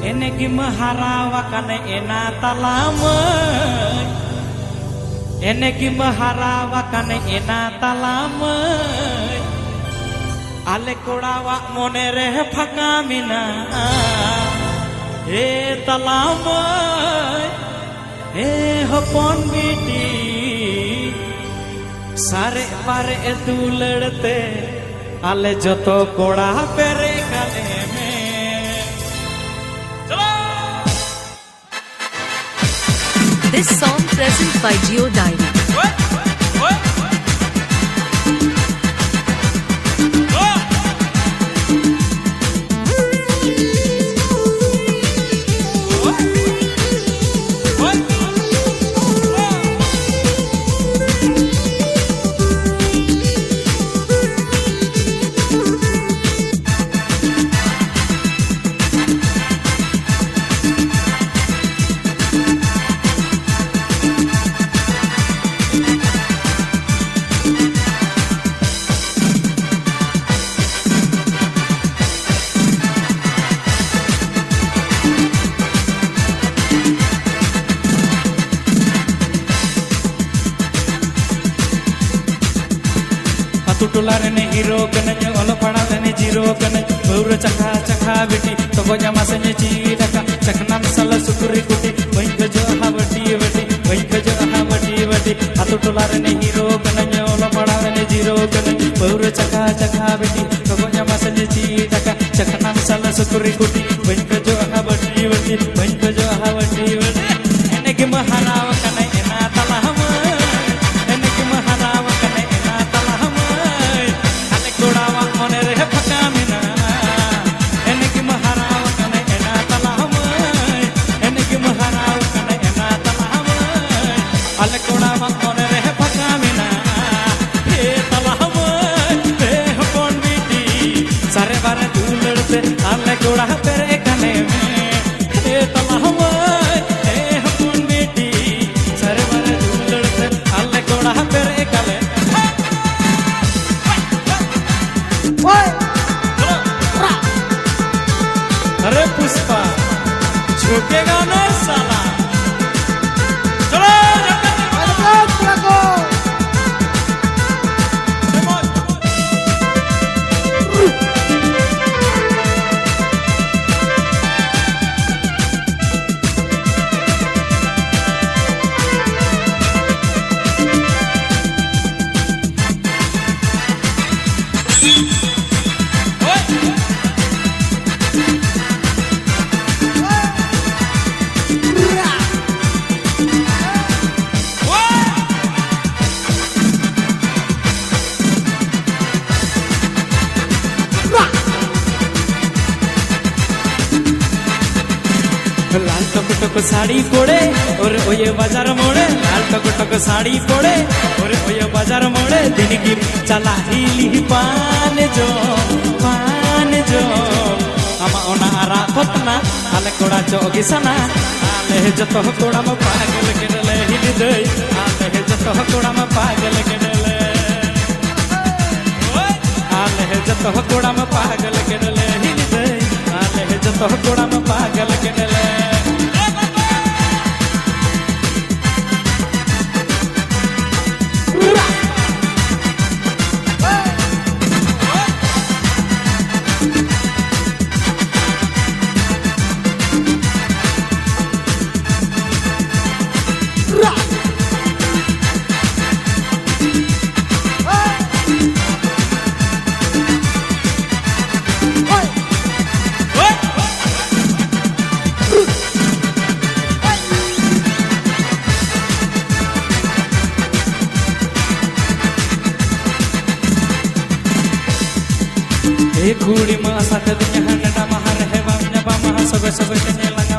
Enegim harawakan ena talam Enegim harawakan ena talam Ale kodawa monere phagamina e talam e hopon biti sare pare duladte ale joto koda pere kale me This song present by Geo Diary. Tutular ne hero kene olo pada ne jiro kene baura chakha chakha beti to goja masne chi daka chakna masala sukuri kuti bain jo havati vati bain jo havati vati tutular ne hero kene olo pada ne jiro kene baura chakha chakha beti to goja masne chi daka chakna masala sukuri kuti bain jo havati vati bain jo havati vati enege maharawa kana ena talam enege maharawa kana ena talam alle koda pere kane me e talam e hapun beti sare bare duladte alle koda pere kale oi अरे पुष्पा झुकेगा ना साला चलो लाल टक टक साड़ी पड़े और ओये बाजार मोड़े लाल टक टक साड़ी पड़े और ओये बाजार मोड़े दिन की चला हिली पान जो आमा ओना आरा पतना आले कोड़ा चोगी सना आले जतो कोड़ा म पागल केडले हिल दई आले जतो कोड़ा म पागल केडले आले जतो कोड़ा म पागल केडले हिल दई आले जतो कोड़ा म पागल केडले एक घूड़ी मा साथ दुनिया हंडा महर है बामना बामा सब सब चने लगा